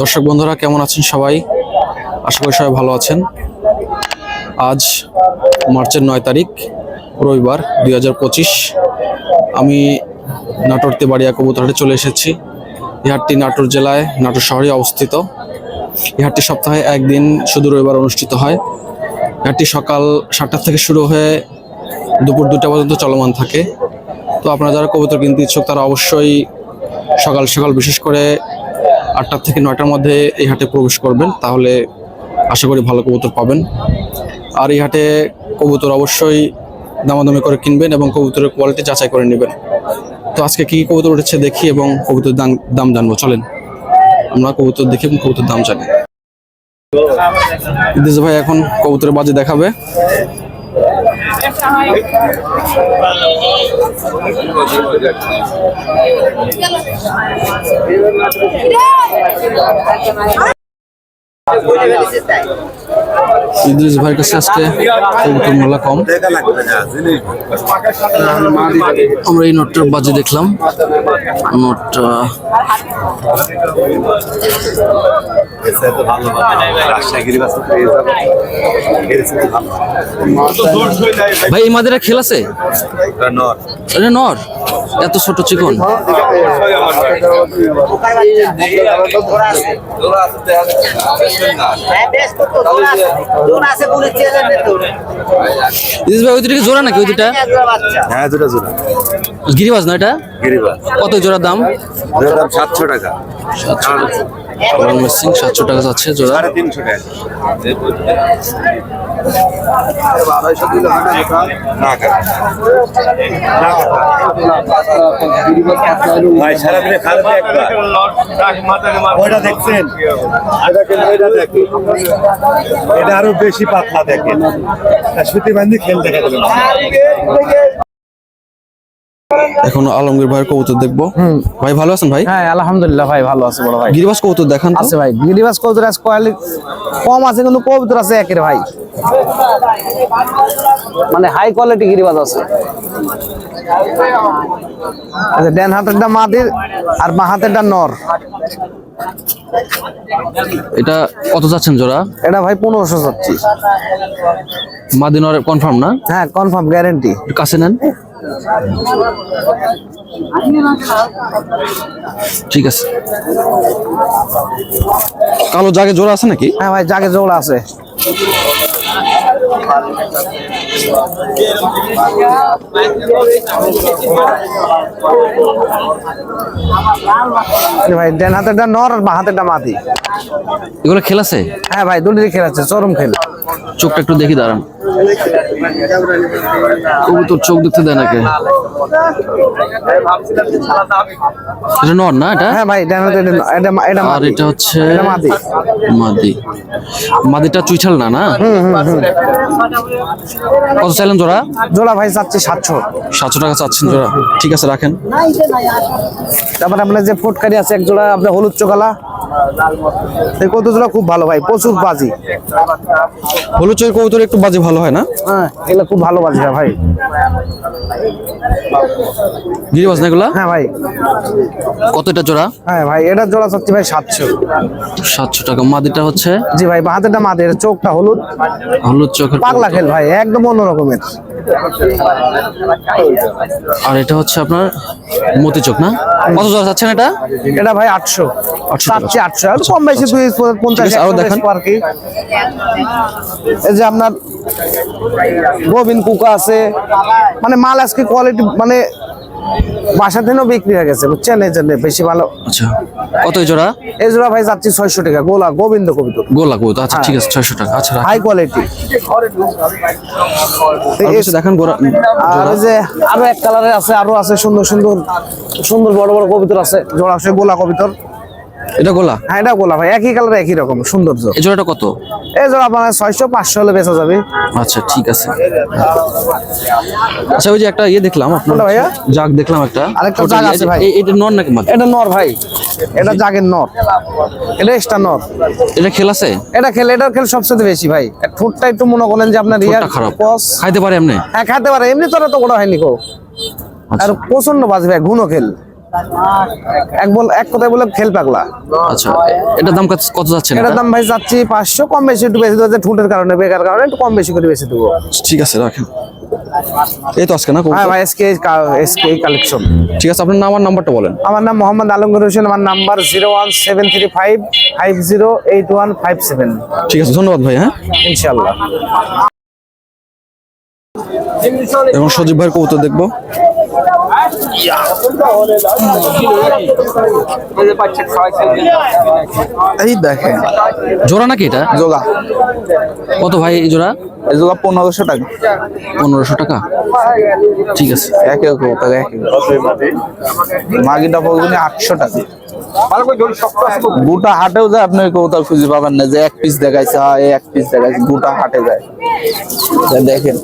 দর্শক বন্ধুরা কেমন আছেন সবাই? আশা করি সবাই ভালো আছেন। আজ মার্চের 9 তারিখ রবিবার 2025। আমি নাটোর তেবাড়িয়া কবুতরহাটে চলে এসেছি। এই হাটটি নাটোর জেলায় নাটোর শহরে অবস্থিত। এই হাটটি সপ্তাহে একদিন শুধু রবিবার অনুষ্ঠিত হয়। হাটটি সকাল 7টা থেকে শুরু হয়ে দুপুর 2টা পর্যন্ত চলমান থাকে। তো আপনারা যারা কবুতর কিনতে ইচ্ছুক তারা অবশ্যই সকাল সকাল বিশেষ করে 8টা থেকে 9টার মধ্যে এই হাটে প্রবেশ করবেন, তাহলে আশা করি ভালো কবুতর পাবেন। আর এই হাটে কবুতর অবশ্যই দামাদামি করে কিনবেন এবং কবুতরের কোয়ালিটি যাচাই করে নেবেন। তো আজকে কি কবুতর উঠেছে দেখি এবং কবুতর দাম জানবো। চলেন আমরা কবুতর দেখি এবং কবুতর দাম জানি। ইদ্রিস ভাই এখন কবুতরের বাজি দেখাবে। ইদ্রিস ভাইয়ের কাছে আজকে কবুতর মূল্য কম। আমরা এই নোটটার বাজে দেখলাম। নোটটা ভাই এই মাদের খেল আছে? এটা নর, এত ছোট চিকন। জোড়া নাকি ওই দুটা? হ্যাঁ দুটা জোড়া। গিরিবাজ না এটা? গিরিবাজ। কত জোড়ার দাম? 700 টাকা। 700 টাকা যাচ্ছে জোড়া। 350 টাকা। ভাই সারাদিনে খারাপ ওইটা দেখছেন? এটা আরো বেশি পাতলা দেখেন, সুতি বান্ধি খেল দেখা যাবে। এখন আলমগীর ভাইয়ের কবুতর দেখবো। ভাই ভালো আছেন ভাই? হ্যাঁ আলহামদুলিল্লাহ ভাই ভালো আছে বড় ভাই। গিরিবাজ কবুতর দেখান তো। আছে ভাই গিরিবাজ কবুতর আছে, কোয়ালিটি কম আছে কিন্তু কবুতর আছে একের ভাই, মানে হাই কোয়ালিটি গিরিবাজ আছে। আচ্ছা ডান হাতেরটা মাদির আর বাঁ হাতেরটা নর। এটা কত যাচ্ছেন জোড়া? এটা ভাই 1500 যাচ্ছি। মাদিনর কনফার্ম না? হ্যাঁ কনফার্ম গ্যারান্টি। কাছে নেন। ঠিক আছে। কালো জাগে জোড়া আছে নাকি? হ্যাঁ ভাই জাগে জোড়া আছে। ভাই ডান হাতেরটা নর আর বাঁ হাতেরটা মাদি। এগুলো খেল আছে? হ্যাঁ ভাই দুটোই খেল আছে, চরম খেল। চোখটা একটু দেখি দাঁড়ান। কবুতর চোখ দেখতে দেয় নাকি? এটা নর না এটা? হ্যাঁ ভাই ডান হাতের এটা আর এটা হচ্ছে মাদি। মাদি। মাদিটা চুইঠাল না? না কত চাইলেন জোড়া? জোড়া ভাই চাচ্ছি 700। 700 টাকা চাচ্ছেন জোড়া? ঠিক আছে রাখেন। তারপরে আপনার যে ফটকারি আছে এক জোড়া, আপনার হলুদ চোকালা, এই কবুতরগুলো খুব ভালো ভাই, প্রচুর বাজি। হলুদ চোখের কবুতর একটু বাজি ভালো হয় না? হ্যাঁ এগুলো খুব ভালো বাজি ভাই। গিরিবাজ না এগুলা? হ্যাঁ ভাই। কত এটা জোড়া? হ্যাঁ ভাই এটা জোড়া চাচ্ছি ভাই 700। 700 টাকা। মাদিটা হচ্ছে? জি ভাই হাতেরটা মাদি, এর চোখটা হলুদ, হলুদ চোখের পাগলা খেল ভাই, একদম অন্য রকমের। আর এটা হচ্ছে আপনার মতি চোখ না? কত জোড়া চাচ্ছেন এটা? এটা ভাই 800। 800 টাকা। চাচ্ছি 800, আর কম বেশি 250 আরো দেখান আর কি। এই যে আপনার গোবিন কুকা আছে, মানে মাল আজকে কোয়ালিটি মানে বাসা থেকেও বিক্রি হয়ে গেছে বুঝছেন, এই জন্য বেশি ভালো। আচ্ছা কত এই জোড়া? এই জোড়া ভাই যাচ্ছি 600 টাকা। গোলা গোবিন্দ কবিতর, গোলা কবুতর। আচ্ছা ঠিক আছে 600 টাকা। আচ্ছা হাই কোয়ালিটি। দেখেন গোরা। আর এই যে আরো এক কালারের আছে, আরো আছে সুন্দর সুন্দর সুন্দর বড় বড় কবিতর আছে। জোড়া আছে গোলা কবিতর। এটা গোলা? হ্যাঁ এটা গোলা ভাই, একই কালার একই রকম সৌন্দর্য। এই জোড়াটা কত? এই জোড়া মানে 600-500 হলে বেচা যাবে। আচ্ছা ঠিক আছে। আচ্ছা ওই যে একটা ইয়ে দেখলাম আপনার ভাইয়া, জাগ দেখলাম একটা, আরেকটা জাগ আছে ভাই। এটা নর নাকি মাদি? এটা নর ভাই, এটা জাগের নর, এটা এক্সট্রা নর। এটা খেল আছে? এটা খেল, এটার খেল সবচেয়ে বেশি ভাই। ঠোঁটটা একটু মনে করেন যে আপনার রিয়া খারাপ, কস খাইতে পারে এমনি? হ্যাঁ খাইতে পারে, এমনি তো ওটা হয়নি কো। আর প্রচন্ড বাজে ভাই, গুণ খেল। এক কথায় বলে খেল পাগলা। আচ্ছা, এটার দাম কত যাচ্ছেন? এটার দাম ভাই যাচ্ছি 500, কম বেশি একটু বেশি দেবো, ঠুটের কারণে বেকার কারণে একটু কম বেশি করে বেশি দেবো। ঠিক আছে, রাখেন। এই তো আজকে না? হ্যাঁ ভাই, এসকে কালেকশন। ঠিক আছে, আপনার নাম আর নাম্বারটা বলেন। আমার নাম মোহাম্মদ আলমগীর হোসেন, আমার নাম্বার 01735508157। ঠিক আছে, ধন্যবাদ ভাই। হ্যাঁ, ইনশাআল্লাহ। এবং সজীব ভাইয়ের কবুতর দেখবো। এই দেখেন জোড়া নাকি এটা? জোড়া। কত ভাই এই জোড়া? এই জোড়া 1500 টাকা। 1500 টাকা। ঠিক আছে, একে টাকা একে। মাগিটা পড়বে 800 টাকা। গোটা হাটেও যায় আপনি কবুতর খুঁজে পাবেন না যে এক পিস দেখাইছে, এক পিস দেখাইছে, গোটা হাটে যায়। দেখেন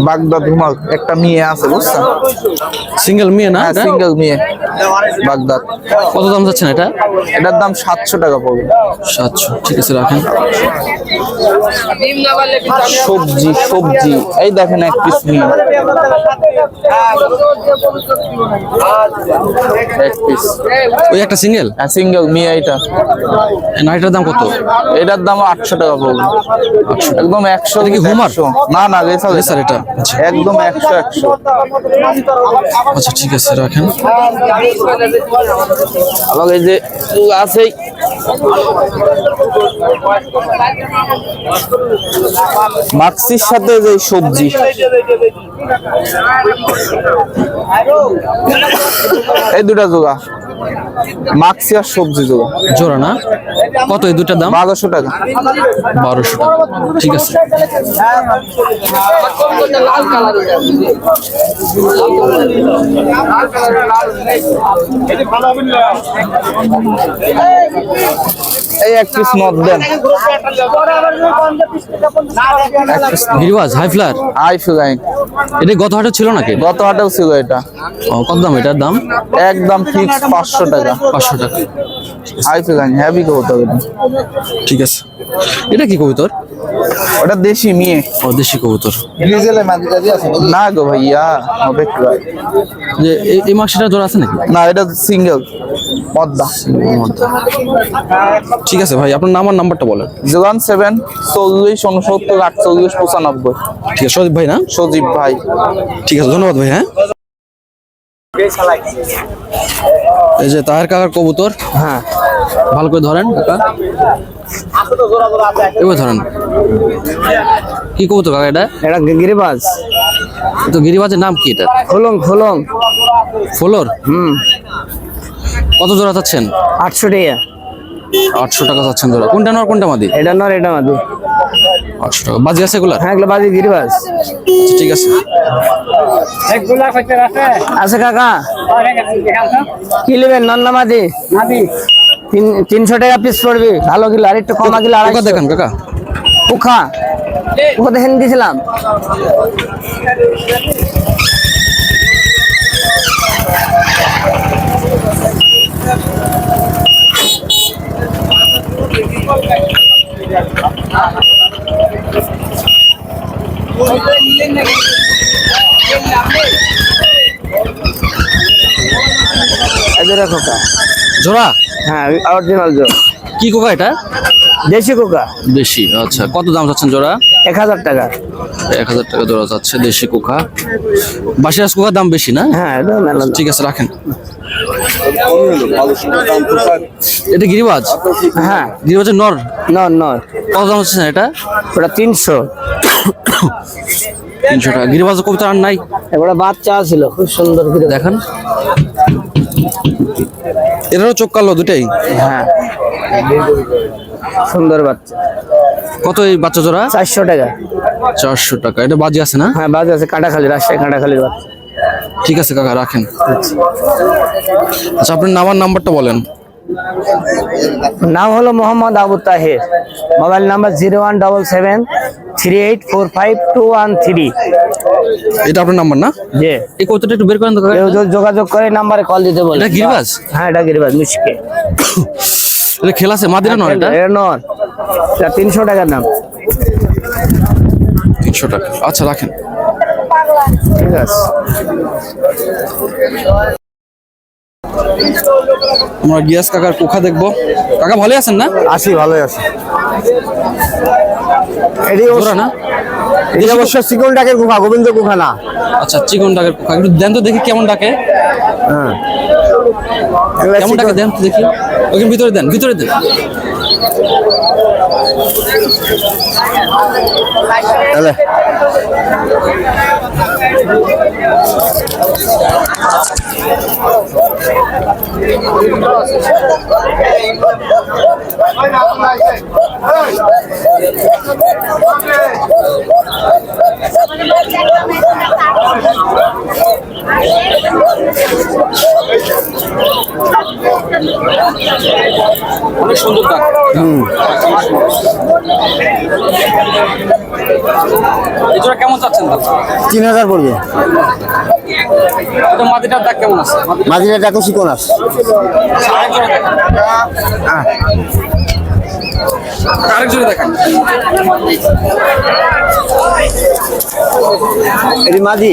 বাগদা ধুমাল একটা মেয়ে আছে, বুঝছেন? সিঙ্গেল মেয়ে না? এটা? সিঙ্গেল মেয়ে বাগদাদ। কত দাম যাচ্ছেন এটা? এটার দাম 700 টাকা পড়বে। 700। ঠিক আছে, রাখেন। সবজি সবজি এই দেখেন এক পিস নিয়ে এক পিস। ওই একটা সিঙ্গেল সিঙ্গেল মেয়ে এটা। নাইটার দাম কত? এটার দাম 800 টাকা পড়বে। একদম 100। এটা কি হুমার? না না, রেসার রেসার এটা। আচ্ছা। একদম 100 100। আচ্ছা, ঠিক আছে, রাখেন। আবার এই যে আছে মাক্সির সাথে যে সবজি, এই দুটা জোড়া মাক্সি আর সবজি জোড়া। জোড়া না? কত এই দুটার দাম? 1200 টাকা। 1200 টাকা। ঠিক আছে। এই এক পিস নট দেন। গিরিবাজ হাই ফ্লার। আই ফিলাই এটা গত হাটে ছিল নাকি? গত হাটেও ছিল এটা। কত দাম এটার দাম? একদম ফিক্স 500 টাকা। 500 টাকা। আই ফিলাই হেভি কবুতর এটা। ঠিক আছে। এটা কি কবুতর? ওটা দেশি মেয়ে। ও, দেশি কবুতর। না গো ভাইয়া, অপেক্ষা। যে এই মাসিটার জোড়া আছে নাকি? না, এটা সিঙ্গেল পদ্মা। ঠিক আছে ভাই, আপনার নাম আর নাম্বারটা বলেন। 07 40 69 48 95। ঠিক আছে, সজীব ভাই না? সজীব ভাই। ঠিক আছে, ধন্যবাদ ভাই। হ্যাঁ, এই যে তাহের কাকার কবুতর। হ্যাঁ, ভালো করে ধরেন কাকা, এবার ধরেন। কি কবুতর কাকা এটা? এটা গিরিবাজ। তো গিরিবাজের নাম কি এটা? খোলং খোলং। ফ্লোর। কত জোড়া চাচ্ছেন? 800 টাকা। 800 টাকা চাচ্ছেন জোড়া। কোনটা নর কোনটা মাদি? এটা নর এটা মাদি। 800 টাকা। বাজি আছে এগুলা? হ্যাঁ, এগুলো বাজি গিরিবাজ। আচ্ছা, ঠিক আছে। আছে কাকা, কি নেবেন? নর না মাদি? 300 টাকা পিস পড়বে। ভালো গিলা আর একটু কমা গিলা কাকা 250। দেখান কাকা। পোখা পোখা দেখেন দিয়েছিলাম। কোকা। জোড়া? হ্যাঁ, অরিজিনাল জোড়া। কি কোকা এটা? দেশি কোকা। দেশি। আচ্ছা, কত দাম চাচ্ছেন জোড়া? 1000 টাকা। 1000 টাকা জোড়া যাচ্ছে দেশি কোকা। বাসিরাজ কোকার দাম বেশি না? হ্যাঁ, এটা মেলা। ঠিক আছে, রাখেন। এটা গিরিবাজ? হ্যাঁ, গিরিবাজের নর? নর নর। কত দাম হচ্ছে এটা? ওটা 300। 300 টাকা। গিরিবাজের কবুতর আর নাই? এবারে বাচ্চা ছিল খুব সুন্দর করে দেখেন। এটারও চোখ কালো দুটাই? হ্যাঁ, সুন্দর বাচ্চা। কত এই বাচ্চা জোড়া? 400 টাকা। 400 টাকা। এটা বাজি আছে না? হ্যাঁ, বাজ আছে, কাটাখালি, রাজশাহী কাটাখালির বাচ্চা। ঠিক আছে কাকা, রাখেন। আচ্ছা, আপনার নাম আর নাম্বারটা বলেন। নাম হলো মোহাম্মদ আবু তাহের। Mobile number 01773845213। এটা আপনার নাম্বার না? জি। এই কতটা একটু বের করেন তো কাকা। কেউ যদি যোগাযোগ করে নাম্বারে কল দিতে বলে। এটা গিরিবাজ? হ্যাঁ, এটা গিরিবাজ মিশকে। এটা খেলা আছে মাদিরা নর? এটা এটা নর। এটা 300 টাকার দাম। 300 টাকা, আচ্ছা রাখেন। ঠিক আছে। আমরা গিয়াস কাকার কুখা দেখবো। কাকা ভালো আছেন না? আছি, ভালোই আছে। এটি জোড়া না? এটি অবশ্য চিকন ডাকের কুখা, গোবিন্দ কুখা না। আচ্ছা, চিকন ডাকের কুখা, একটু দেন তো দেখি কেমন ডাকে। হ্যাঁ, কেমন ডাকে দেন তো দেখি। ওখানে ভিতরে দেন, ভিতরে দেন। তাহলে অনেক সুন্দর ডাক। এই জোড়া কেমন চাচ্ছেন দাম? 3000 পড়বে। এটা মাদিটার ডাক কেমন আছে? মাঝিরা ডাকো চিকন আছে। আরেক জোড়া দেখেন। আরেক জোড়া দেখেন। এটি মাঝি।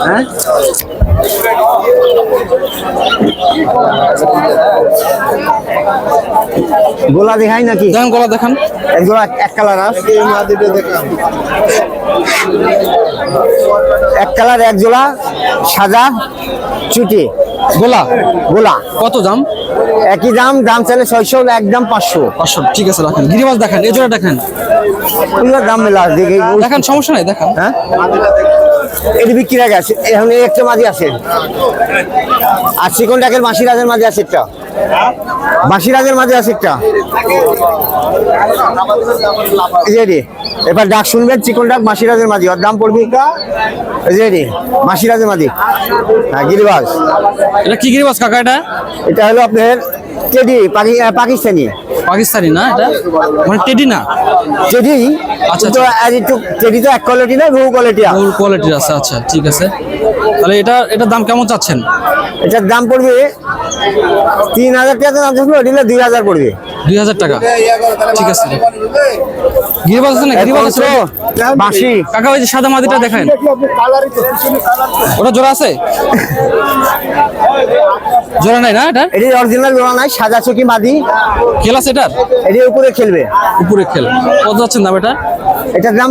হ্যাঁ, গোলা দেখাই নাকি? দেখেন গলা দেখান। এক জোড়া এক কালার আছে। এক কালার, এক জোড়া সাদা চুটি গোলা গোলা। কত দাম? একই দাম, দাম চাইলে 600, একদম 500। 500, ঠিক আছে রাখেন। গিরিবাজ দেখেন, এই জোড়া দেখেন। এগুলোর দাম মেলা দেখে। দেখেন, সমস্যা নাই, দেখান। হ্যাঁ, এটি বিক্রি আগে আছে। এখন এই একটা মাঝি আছে, আর চিকন ডাকের বাঁশিরাজের মাঝে আছে একটা। বাঁশিরাজের মাঝে আছে একটা। এই যে রে, এবার ডাক শুনবেন, চিকন ডাক বাঁশিরাজের মাঝি। ওর দাম পড়বে এই যে রে, বাঁশিরাজের মাঝি। হ্যাঁ, গিরিবাজ। এটা কি গিরিবাজ কাকা? এটা এটা হলো আপনার টেডি, পাকিস্তানি। পাকিস্তানি না? এটা মানে টেডি না? টেডি। আচ্ছা, তো আর একটু টেডি তো এক কোয়ালিটি না, বহু কোয়ালিটি। ফুল কোয়ালিটির আছে। আচ্ছা, ঠিক আছে। তাহলে এটার দাম কেমন চাচ্ছেন? এটার দাম পড়বে 3000 টাকা। দাম চাচ্ছিল, ওটা 2000 পড়বে। 2000 টাকা, ঠিক আছে। গিরিবাজ আছে না? গিরিবাজ আছে। বাঁশি কাকা ওই যে সাদা মাদিটা দেখেন, ওটা জোড়া আছে? জোড়া নাই না? এটা এটি অরিজিনাল জোড়া নাই, সাদা চকি মাদি। খেল আছে এটার? এটি উপরে খেলবে। উপরে খেল। কত যাচ্ছেন দাম এটা? এটার দাম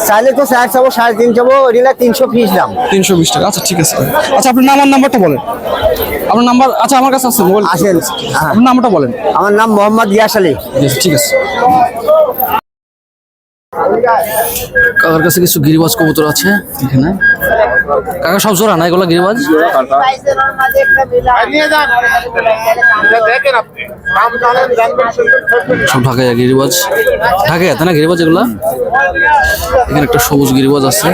চাইলে তো 4 চাবো, 3.5 চাবো, ওটা 300 ফিস দাম। 320 টাকা, আচ্ছা ঠিক আছে। আচ্ছা, আপনার নাম আর নাম্বারটা বলেন। আপনার নাম্বার? আচ্ছা, আমার কাছে আছে মোবাইল। আসেন। আপনার নামটা বলেন। আমার নাম মোহাম্মদ গিয়াস আলী। ঠিক আছে। কাকার কাছে কিছু গিরিবাজ কবুতর আছে এখানে। কাকা সব জোড়া না এগুলো গিরিবাজ? সব ঢাকায় গিরিবাজ। ঢাকায় তাই না গিরিবাজ এগুলা? এখানে একটা সবুজ গিরিবাজ আছে,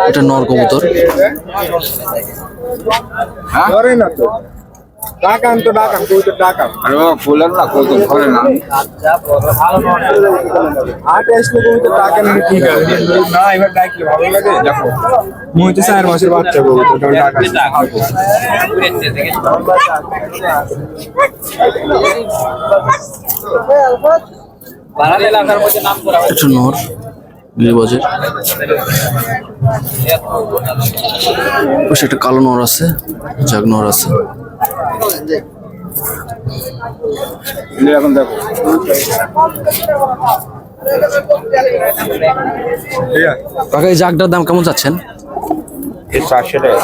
এটা নর কবুতর। ডাকান তো ডাকান, কই তো ডাকান। আরে বাবা ফুলেন না, কই তো ধরে না। আট আসলে কই তো ডাকান ঠিক আছে। না, এবার ডাকলে ভালো লাগে। দেখো, মই তো 4 মাসের বাচ্চা বউ তো ডাকান। এটা নর গিরিবাজের। একটা কালো নর আছে, জাগ নর আছে। এখন দেখো কাকা এই জাগটার দাম কেমন চাচ্ছেন? 400 টাকা।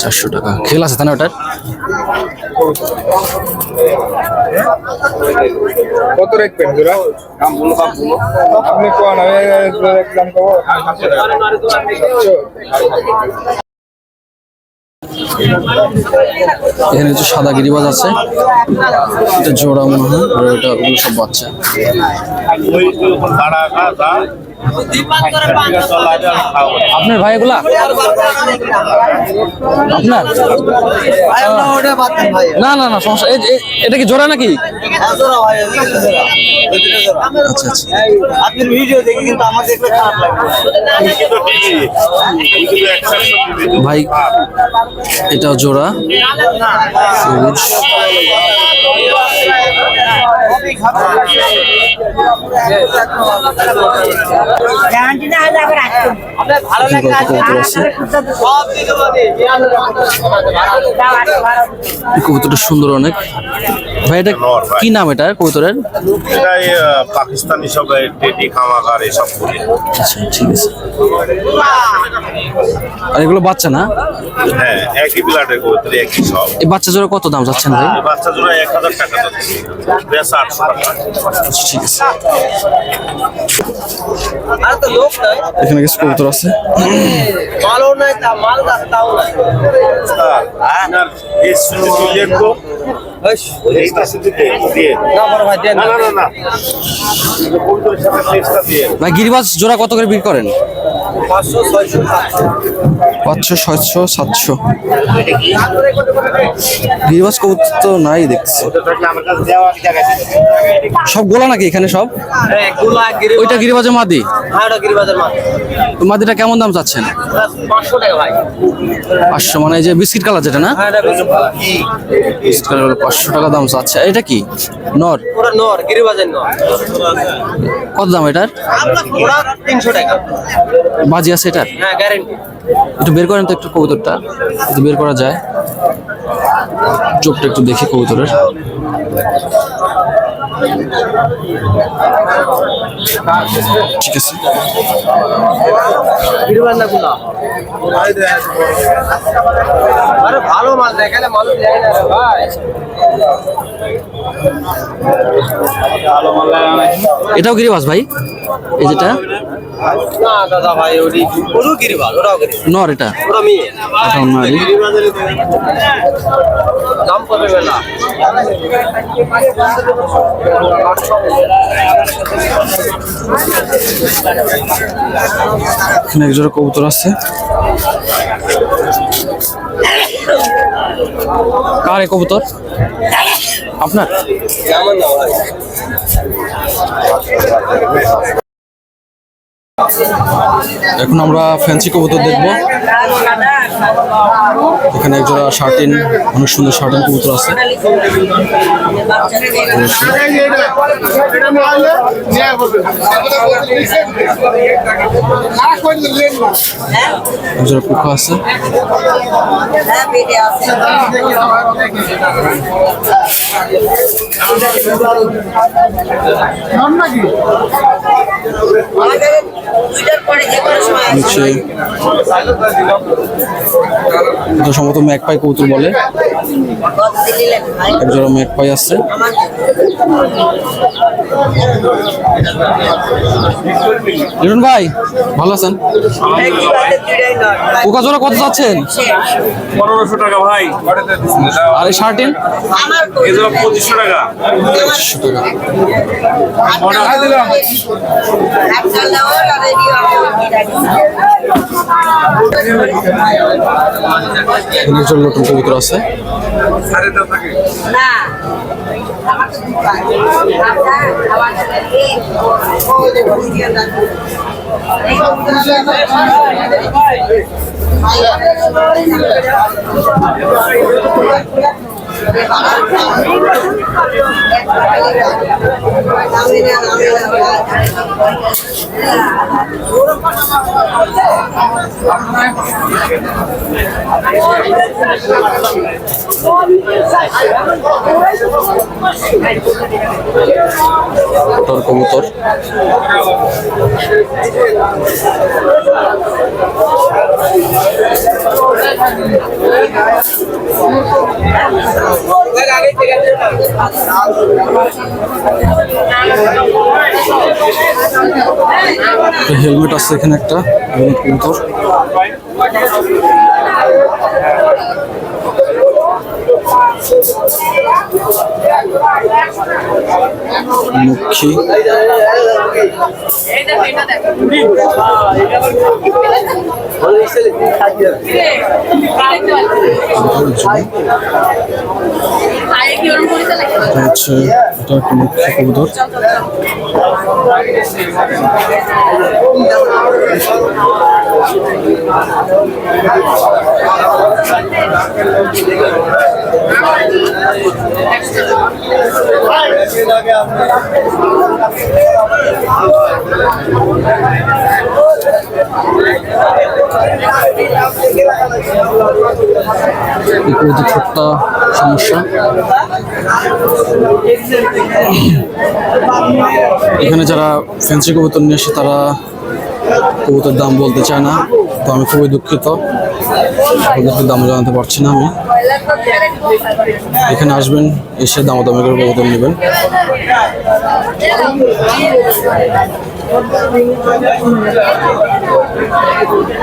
400 টাকা। খেল আছে তাই না ওটার? কত রাখবেন জোড়া? দাম বলো, দাম বলো। আপনি কোন আমি একদম কব 700 টাকা। এখানে কিছু সাদা গিরিবাজ আছে, এটা জোড়া মনে হয়, আর এটা ওগুলো সব বাচ্চা। আপনার ভাই এগুলা আপনার? না না না সমস্যা এটা কি জোড়া নাকি? আচ্ছা আচ্ছা আপনার ভিডিও দেখে কিন্তু আমার দেখলে খারাপ লাগে ভাই এটা জোড়া সবুজ। এখানে কত কবুতর আছে। এই কবুতরটা সুন্দর অনেক। ভাই এটা কি নাম এটা কবুতরের? এটাই পাকিস্তানি সব টেডি খামাকার এসব বলি। আচ্ছা ঠিক আছে। আর এগুলো বাচ্চা না? হ্যাঁ একই ব্লাডের কবুতর একই সব। এই বাচ্চা জোড়া কত দাম যাচ্ছেন ভাই? এই বাচ্চা জোড়া 1000 টাকা যাচ্ছে, বেচা 800 টাকা। আচ্ছা, ঠিক আছে। আর তো লোক নাই এখানে কিছু কবুতর আছে। মালও নাই তা মাল তাও নাই আপনার এই সুন্দর তুলেন তো এইটা শুধু দিয়ে না বড় ভাই দেন না না না না কবুতরের সাথে টেস্টটা দিয়ে ভাই গিরিবাজ জোড়া কত করে বিক্রি করেন? 500 600 500 600 700। গিরিবাজ কবুতর তো নাই দেখছি। ওটা আমার কাছে দেওয়া জায়গা সব গোলা নাকি এখানে সব? একগুলা গিরিবাজ ওইটা গিরিবাজের মাদি। হ্যাঁ ওটা গিরিবাজের মাল তো মাদিটা কেমন দাম চাচ্ছেন? 500 টাকা ভাই 500 মানে এই যে বিস্কিট কালার যেটা না? হ্যাঁ এটা বেশি বিস্কিট কালার 500 টাকা দাম চাচ্ছে। এটা কি নর? ওটা নর গিরিবাজের নর কত দাম এটার? ওটা 300 টাকা বাজি আছে এটার? হ্যাঁ গ্যারান্টি একটু বের করেন তো একটু কবুতরটা, যদি বের করা যায়। চোখটা একটু দেখি কবুতরের। ঠিক আছে। গিরিবাজ না গুলা আরে ভালো মাল দেখালে মাল দেয় না রে ভাই এটাও গিরিবাজ ভাই? এই যেটা না দাদা ভাই ওটাও গিরিবাজ ওটাও গিরিবাজ নর, এটা ওটা মেয়ে এটাও নরই। দাম কত বেলা এখানে একজোড়া কবুতর আছে। কার এই কবুতর? আপনার? কেমন না ভাই এখন আমরা ফ্যান্সি কবুতর দেখবো। এখানে একজোড়া শার্টিন, অনেক সুন্দর শার্টিন কবুতর আছে। একজোড়া কুকা আছে। নিচে এটা সম্ভবত ম্যাকপাই কবুতর বলে। একজোড়া ম্যাকপাই আছে। লিটন ভাই ভালো আছেন? পোকা জোড়া কত যাচ্ছেন? 1500 টাকা ভাই। আর এই শার্টিন? এগুলো 2500 টাকা। 2500 টাকা। একজন নতুন কবুতর আছে। কবুতর কবুতর হেলমেট আছে এখানে একটা কবুতর। মুখী এটা হচ্ছে এটা একটা মুখ্য কবুতর। একটু ছোট্ট সমস্যা। এখানে যারা ফ্যান্সি কবুতর নিয়ে আসে তারা কবুতর দাম বলতে চায় না, তো আমি খুবই দুঃখিত, ওদেরকে দাম জানাতে পারছি না আমি। এখানে আসবেন, এসে দামাদামি করে কবুতর নেবেন।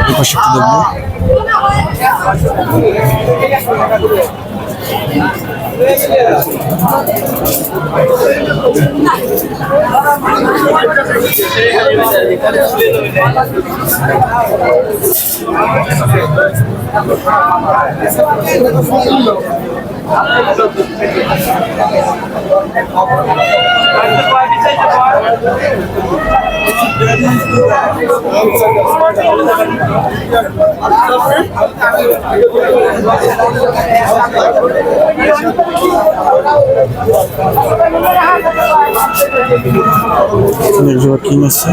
এই পাশে একটু দেখবো। কিং আছে,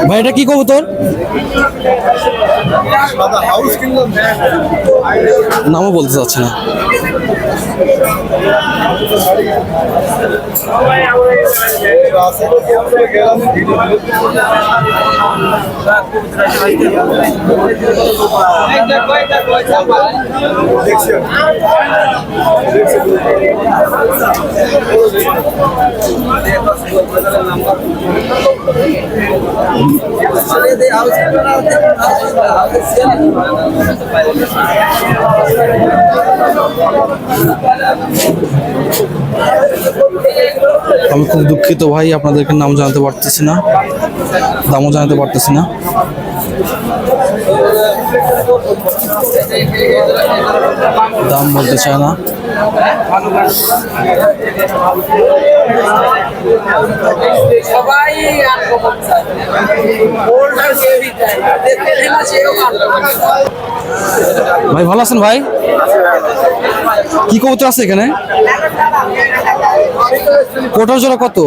ভাই এটা কি কবুতর? নামও বলতে চাচ্ছে না। আমি খুব দুঃখিত ভাই, আপনাদেরকে নাম জানাতে পারতেছি না, দামও জানাতে পারতেছি না। দাম বলতে চায় না। ভাই ভালো আছেন ভাই? কি কবুতর আছে এখানে? কোটার জোড়া কত?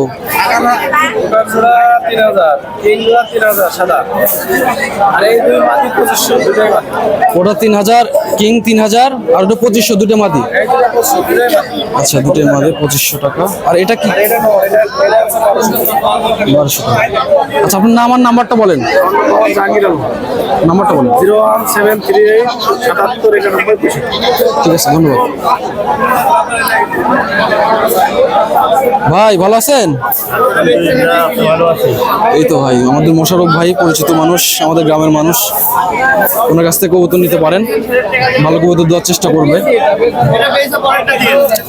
ওটা 3000, কিং 3000, আর ওটা 2500, দুটো মাদি। আচ্ছা, দুটো মাদি 2500 টাকা। আর এটা কি? 1200 টাকা। আচ্ছা, আপনার নাম আর নাম্বারটা বলেন। নাম্বারটা বলেন। 01738 77 91। ঠিক আছে, ধন্যবাদ ভাই। ভালো আছেন? এই তো ভাই, আমাদের মোশারফ ভাই পরিচিত মানুষ, আমাদের গ্রামের মানুষ, ওনার কাছ থেকে কবুতর নিতে পারেন, ভালো কবুতর দেওয়ার চেষ্টা করবে।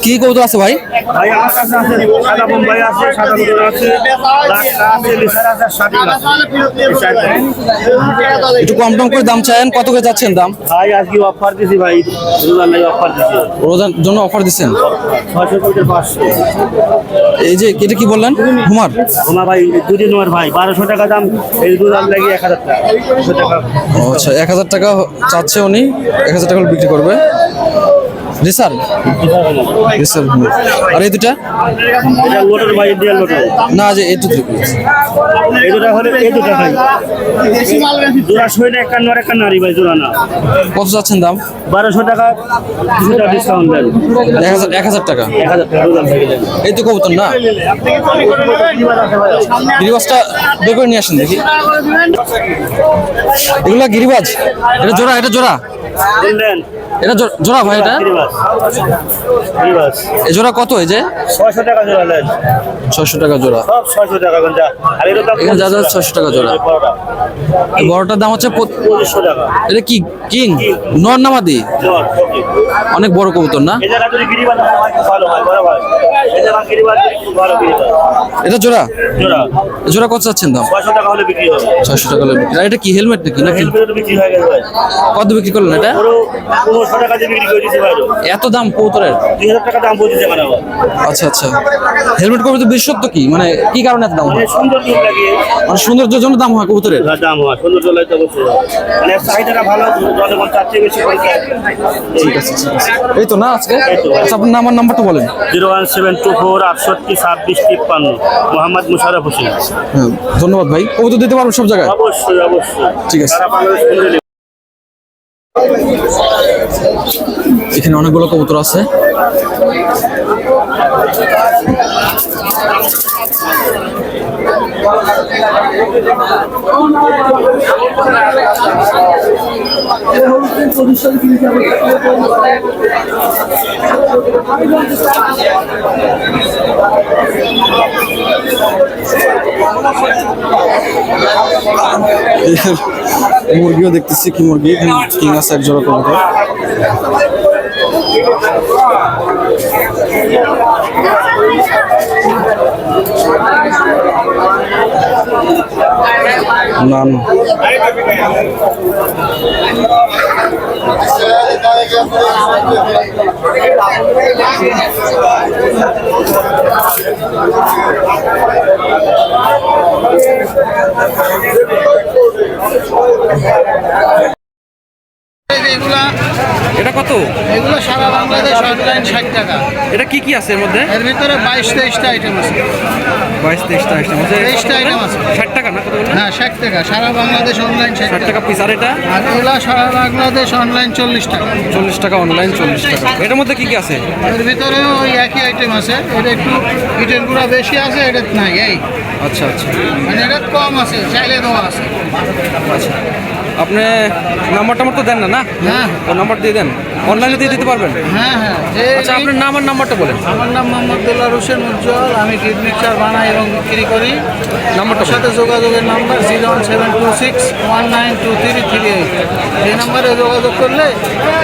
কি কবুতর আছে ভাই? ভাই আমার কাছে আছে সাদা বোম্বাই আছে, সাদা কবুতর আছে, লাক্কা আছে, লিসার আছে, শাটিল আছে। একটু কম টম করে দাম চাইেন, কত করে যাচ্ছেন দাম? ভাই আজকে অফার দিছি ভাই, রোজার লাগে অফার দিছি, রোজার জন্য অফার দিচ্ছেন? 600 থেকে 500। এই যে এটা কি বললেন? হুমার? হুমার ভাই দুদিন নোয়ার ভাই 1200 টাকা দাম, এই রোজার লাগে 1000 টাকা। 100 টাকা। ও আচ্ছা, 1000 টাকা চাচ্ছে উনি, 1000 টাকা বিক্রি করবে। রিসার রিসার। আর এই দুটা? এটা লোটার ভাই, ডিয়াল লোটার না, যে এই দুটো এই দুটা হলে এই দুটা ভাই জোড়া 51 আর 51 নারী ভাই, জোড়া না। কত যাচ্ছেন দাম? 1200 টাকা, কিছুটা ডিসকাউন্ট দেন। 1000 টাকা। 1000 টাকা রোজার লাগে। এই তো কবুতর না? গিরিবাজটা বের করে নিয়ে আসেন দেখি। এগুলা গিরিবাজ? এটা জোড়া? এটা জোড়া? এটা জোড়া ভাই, এটা এই জোড়া কত? এই যে 600 টাকা জোড়া নেন, 600 টাকা জোড়া। সব 600 টাকা কোনটা, আর এর দাম এখানে যা যা 600 টাকা জোড়া। এই বড়টার দাম হচ্ছে 2500 টাকা। এটা কি কিং নর না মাদি? জোড়া অনেক বড় কবুতর না? এই জায়গা যদি গিরিবান হয় খুব ভালো হয়, বড় হয়। এই জায়গা গিরিবান খুব ভালো গিরিবান। এটা জোড়া জোড়া জোড়া কত চাচ্ছেন দাম? 600 টাকা হলে বিক্রি হবে। 600 টাকা হলে বিক্রি। আর এটা কি হেলমেট নাকি? হেলমেট বিক্রি হয়ে গেছে ভাই, কত বিক্রি করলেন এটা? পুরো 1500 টাকা দিয়ে বিক্রি করে দিয়েছি ভাই। এত দাম কবুতরের? 2000 টাকা দাম বলছে মানে আবার। আচ্ছা আচ্ছা। হেলমেট কবুতর বিশেষত্ব কি, মানে কি কারণে এত দাম মানে হয়? সুন্দর লুক লাগে, মানে সৌন্দর্যের জন্য দাম হয় কবুতরের? দাম হয় সুন্দর লাগে তো অবশ্যই। মানে চাহিদাটা ভালো, জনগণ চাচ্ছে বেশি করে। ঠিক আছে ঠিক আছে। এই তো না আজকে? এই তো। আচ্ছা আপনার আমার নাম্বারটা বলেন। 01724 68 26 53 মোহাম্মদ মুশারফ হোসেন। হ্যাঁ ধন্যবাদ ভাই। কবুতর দিতে পারবেন সব জায়গায়? অবশ্যই অবশ্যই। ঠিক আছে। সারা বাংলাদেশ ঘুরে নেবে। এখানে অনেকগুলো কবুতর আছে। মুরগিও দেখতেছি, কি মুরগি কিং আছে এক জোড়া কবুতর। নান এটা কত? এগুলো সারা বাংলাদেশ অনলাইন 60 টাকা। এটা কি কি আছে এর মধ্যে? এর ভিতরে 22-23টা আইটেম আছে। 22-23টা আইটেম আছে। 23টা আইটেম আছে। 60 টাকা না? কত বললেন? হ্যাঁ 60 টাকা, সারা বাংলাদেশ অনলাইন 60 60 টাকা। টাকা পিস। আর এটা আর এগুলো সারা বাংলাদেশ অনলাইন 40 টাকা। 40 টাকা অনলাইন, 40 টাকা। এটার মধ্যে কি কি আছে? এর ভিতরে ওই একই আইটেম আছে, এটা একটু ইটের গুঁড়া বেশি আছে, এটা নাই এই আচ্ছা আচ্ছা মানে এটা কম আছে, চাইলে দেওয়া আছে। আচ্ছা। আপনি নাম্বার টাম্বার তো দেন না? না হ্যাঁ ও নাম্বার দিয়ে দেন, অনলাইনে দিয়ে দিতে পারবেন? হ্যাঁ হ্যাঁ। আচ্ছা আপনার নাম আর নাম্বারটা বলেন। আমার নাম মোহাম্মদ দেলোয়ার হোসেন উজ্জ্বল, আমি গ্রিড মিক্সার বানাই এবং বিক্রি করি। নাম্বারটা আমার সাথে যোগাযোগের নাম্বার 01726192338। এই নাম্বারে যোগাযোগ করলে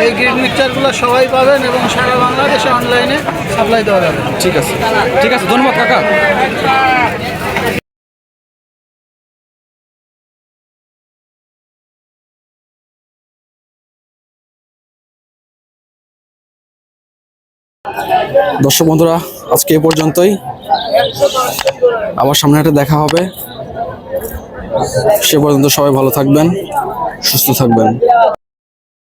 এই গ্রিড মিক্সারগুলো সবাই পাবেন এবং সারা বাংলাদেশে অনলাইনে সাপ্লাই দেওয়া যাবে। ঠিক আছে ঠিক আছে, ধন্যবাদ কাকা। দর্শক বন্ধুরা, আজকে এ পর্যন্তই। আবার সামনে একটা দেখা হবে। সে পর্যন্ত সবাই ভালো থাকবেন, সুস্থ থাকবেন।